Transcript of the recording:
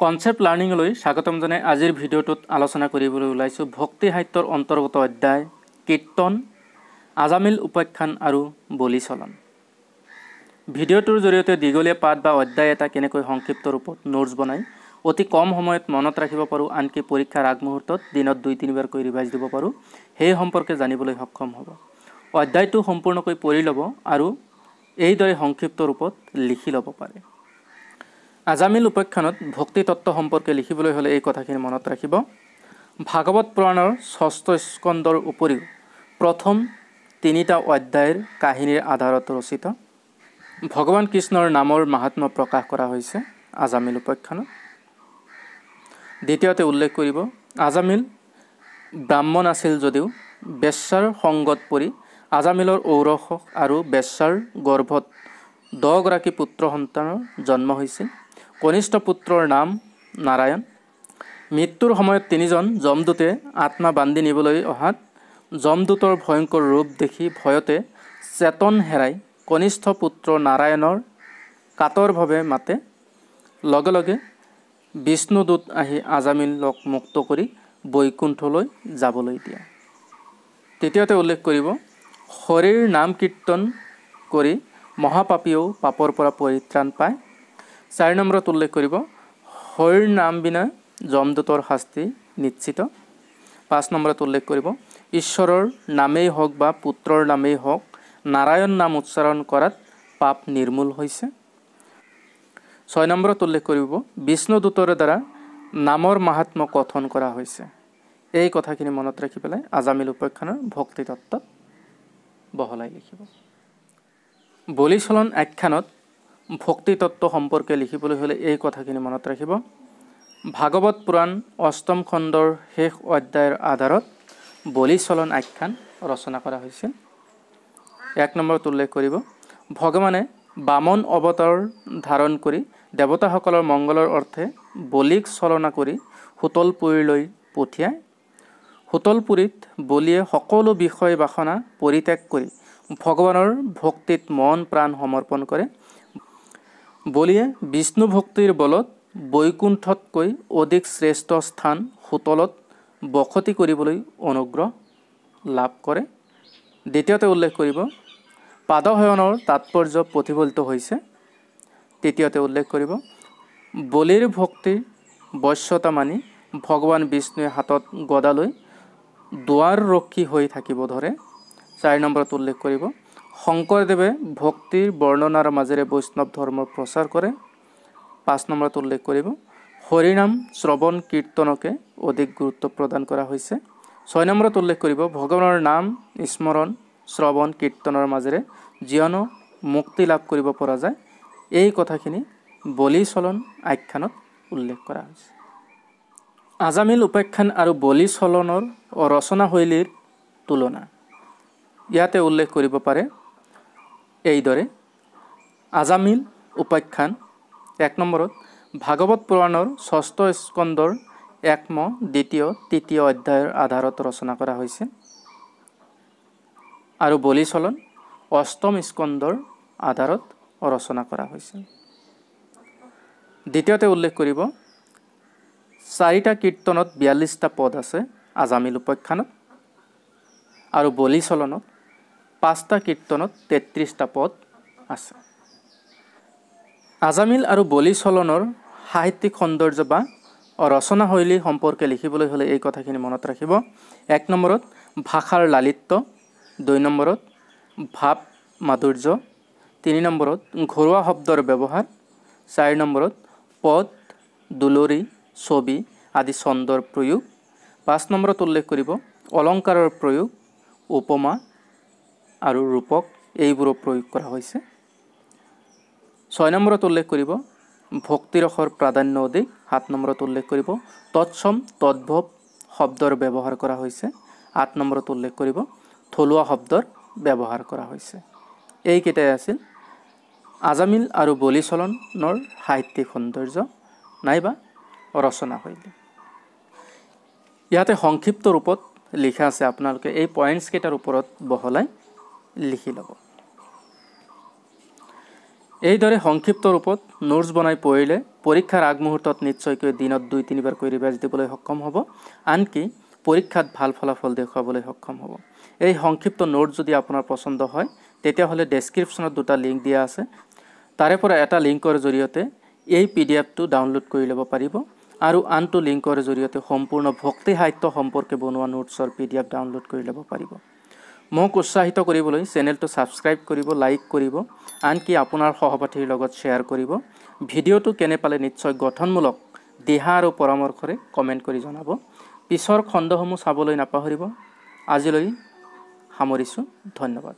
Concept লাৰ্ণিংলৈ স্বাগতম জনাই আজিৰ ভিডিঅ'টোত আলোচনা কৰিবলৈ ওলাইছোঁ ভক্তি সাহিত্যৰ অন্তৰ্গত অধ্যায় কীৰ্তন, আজামিল উপাখ্যান আৰু বলি চলন। ভিডিঅ'টোৰ জৰিয়তে দীঘলীয়া পাঠ বা অধ্যায় এটা কেনেকৈ সংক্ষিপ্ত ৰূপত নোটছ বনাই অতি কম সময়ত মনত ৰাখিব পাৰোঁ, আনকি পৰীক্ষাৰ আগমুহূৰ্তত দিনত 2-3 বাৰকৈ ৰিভাইজ দিব পাৰোঁ, সেই সম্পৰ্কে জানিবলৈ সক্ষম হ'ব। অধ্যায়টো সম্পূৰ্ণকৈ পঢ়ি ল'ব আৰু এইদৰে সংক্ষিপ্ত ৰূপত লিখি ল'ব পাৰে। আজামিল উপাখ্যানত ভক্তি তত্ত্ব সম্পৰ্কে লিখিবলৈ হ'লে এই কথাখিনি মনত ৰাখিব। ভাগৱত পুৰাণৰ 6ষ্ঠ স্কন্ধৰ উপৰিও প্ৰথম 3টা অধ্যায়ৰ কাহিনীৰ আধাৰত ৰচিত। ভগৱান কৃষ্ণৰ নামৰ মাহাত্ম্য প্ৰকাশ কৰা হৈছে আজামিল উপাখ্যানত। দ্বিতীয়তে উল্লেখ কৰিব আজামিল ব্ৰাহ্মণ আছিল যদিও বেশ্যাৰ সংগত পৰি আজামিলৰ ঔৰস আৰু বেশ্যাৰ গৰ্ভত 10 গৰাকী পুত্ৰ সন্তানৰ জন্ম হৈছিল। কনিষ্ঠ পুত্ৰৰ নাম নাৰায়ণ। মৃত্যুৰ সময়ত 3জন যমদূতে আত্মা বান্ধি নিবলৈ অহাত যমদূতৰ ভয়ংকৰ ৰূপ দেখি ভয়তে চেতন হেৰাই কনিষ্ঠ পুত্ৰ নাৰায়ণৰ কাতৰভাৱে মাতে। লগে লগে বিষ্ণুদূত আহি আজামিলক মুক্ত কৰি বৈকুণ্ঠলৈ যাবলৈ দিয়ে। তৃতীয়তে উল্লেখ কৰিব হৰিৰ নাম কীৰ্তন কৰি মহাপাপীয়েও পাপৰ পৰা পৰিত্ৰাণ পায়। 4 নম্বৰত উল্লেখ কৰিব হৰিৰ নাম বিনা যমদূতৰ শাস্তি নিশ্চিত। 5 নম্বৰত উল্লেখ কৰিব ঈশ্বৰৰ নামেই হওক বা পুত্ৰৰ নামেই হওক নাৰায়ণ নাম উচ্চাৰণ কৰাত পাপ নিৰ্মূল হৈছে। 6 নম্বৰত উল্লেখ কৰিব বিষ্ণুদূতৰ দ্বাৰা নামৰ মাহাত্ম্য কথন কৰা হৈছে। এই কথাখিনি মনত ৰাখি পেলাই আজামিল উপাখ্যানৰ ভক্তি তত্ত্ব বহলাই লিখিব। বলি চলন আখ্যানত ভক্তি তত্ত্ব সম্পৰ্কে লিখিবলৈ হ'লে এই কথাখিনি মনত ৰাখিব। ভাগৱত পুৰাণ 8ম খণ্ডৰ শেষ অধ্যায়ৰ আধাৰত বলি চলন আখ্যান ৰচনা কৰা হৈছিল। 1 নম্বৰত উল্লেখ কৰিব ভগৱানে বামন অৱতাৰ ধাৰণ কৰি দেৱতাসকলৰ মংগলৰ অৰ্থে বলিক চলনা কৰি সুতলপুৰীলৈ পঠিয়ায়। সুতলপুৰীত বলিয়ে সকলো বিষয় বাসনা পৰিত্যাগ কৰি ভগৱানৰ ভক্তিত মন প্ৰাণ সমৰ্পণ কৰে। বলিয়ে বিষ্ণু ভক্তিৰ বলত বৈকুণ্ঠতকৈ অধিক শ্ৰেষ্ঠ স্থান সুতলত বসতি কৰিবলৈ অনুগ্ৰহ লাভ কৰে। দ্বিতীয়তে উল্লেখ কৰিব পাদশয়নৰ তাৎপৰ্য প্ৰতিফলিত হৈছে। তৃতীয়তে উল্লেখ কৰিব বলিৰ ভক্তিৰ বশ্যতা মানি ভগৱান বিষ্ণুৱে হাতত গদা লৈ দুৱাৰ ৰক্ষী হৈ থাকিব ধৰে। 4 নম্বৰত উল্লেখ কৰিব শংকৰদেৱে ভক্তিৰ বৰ্ণনাৰ মাজেৰে বৈষ্ণৱ ধৰ্মৰ প্ৰচাৰ কৰে। 5 নম্বৰত উল্লেখ কৰিব হৰিনাম শ্ৰৱণ কীৰ্তনকে অধিক গুৰুত্ব প্ৰদান কৰা হৈছে। 6 নম্বৰত উল্লেখ কৰিব ভগৱানৰ নাম স্মৰণ শ্ৰৱণ কীৰ্তনৰ মাজেৰে জীয়নো মুক্তি লাভ কৰিব পৰা যায়। এই কথাখিনি বলি চলন আখ্যানত উল্লেখ কৰা হৈছে। আজামিল উপাখ্যান আৰু বলি চলনৰ ৰচনাশৈলীৰ তুলনা ইয়াতে উল্লেখ কৰিব পাৰে এইদৰে। আজামিল উপাখ্যান 1 নম্বৰত ভাগৱত পুৰাণৰ 6ষ্ঠ স্কন্ধৰ 1ম, 2য়, 3য় অধ্যায়ৰ আধাৰত ৰচনা কৰা হৈছে আৰু বলি চলন 8ম স্কন্ধৰ আধাৰত ৰচনা কৰা হৈছে। দ্বিতীয়তে উল্লেখ কৰিব 4টা কীৰ্তনত 42টা পদ আছে আজামিল উপাখ্যানত আৰু বলি চলনত 5টা কীৰ্তনত 33টা পদ আছে। আজামিল আৰু বলি চলনৰ সাহিত্যিক সৌন্দৰ্য বা ৰচনাশৈলী সম্পৰ্কে লিখিবলৈ হ'লে এই কথাখিনি মনত ৰাখিব। 1 নম্বৰত ভাষাৰ লালিত্য, 2 নম্বৰত ভাৱ মাধুৰ্য, 3 নম্বৰত ঘৰুৱা শব্দৰ ব্যৱহাৰ, 4 নম্বৰত পদ, দুলৰি, ছবি আদি ছন্দৰ প্ৰয়োগ, 5 নম্বৰত উল্লেখ কৰিব অলংকাৰৰ প্ৰয়োগ, উপমা আৰু ৰূপক এইবোৰৰ প্ৰয়োগ কৰা হৈছে। 6 নম্বৰত উল্লেখ কৰিব ভক্তিৰসৰ প্ৰাধান্য অধিক। 7 নম্বৰত উল্লেখ কৰিব তৎসম তদ্ভৱ শব্দৰ ব্যৱহাৰ কৰা হৈছে। 8 নম্বৰত উল্লেখ কৰিব থলুৱা শব্দৰ ব্যৱহাৰ কৰা হৈছে। এইকেইটাই আছিল আজামিল আৰু বলি চলনৰ সাহিত্যিক সৌন্দৰ্য নাইবা ৰচনাশৈলী। ইয়াতে সংক্ষিপ্ত ৰূপত লিখা আছে, আপোনালোকে এই পইণ্টছ কেইটাৰ ওপৰত বহলাই লিখি ল'ব। এইদৰে সংক্ষিপ্ত ৰূপত নোটছ বনাই পঢ়িলে পৰীক্ষাৰ আগমুহূৰ্তত নিশ্চয়কৈ দিনত 2-3বাৰকৈ ৰিভাইজ দিবলৈ সক্ষম হ'ব, আনকি পৰীক্ষাত ভাল ফলাফল দেখুৱাবলৈ সক্ষম হ'ব। এই সংক্ষিপ্ত নোট যদি আপোনাৰ পছন্দ হয় তেতিয়াহ'লে ডেছক্ৰিপশ্যনত 2টা লিংক দিয়া আছে, তাৰে পৰা এটা লিংকৰ জৰিয়তে এই পিডিএফটো ডাউনলোড কৰি ল'ব পাৰিব আৰু আনটো লিংকৰ জৰিয়তে সম্পূৰ্ণ ভক্তি সাহিত্য সম্পৰ্কে বনোৱা নোটছৰ পিডিএফ ডাউনলোড কৰি ল'ব পাৰিব। মোক উৎসাহিত কৰিবলৈ চেনেলটো ছাবস্ক্ৰাইব কৰিব, লাইক কৰিব, আনকি আপোনাৰ সহপাঠীৰ লগত শ্বেয়াৰ কৰিব। ভিডিঅ'টো কেনে পালে নিশ্চয় গঠনমূলক দিহা আৰু পৰামৰ্শৰে কমেণ্ট কৰি জনাব। পিছৰ খণ্ডসমূহ চাবলৈ নাপাহৰিব। আজিলৈ সামৰিছোঁ, ধন্যবাদ।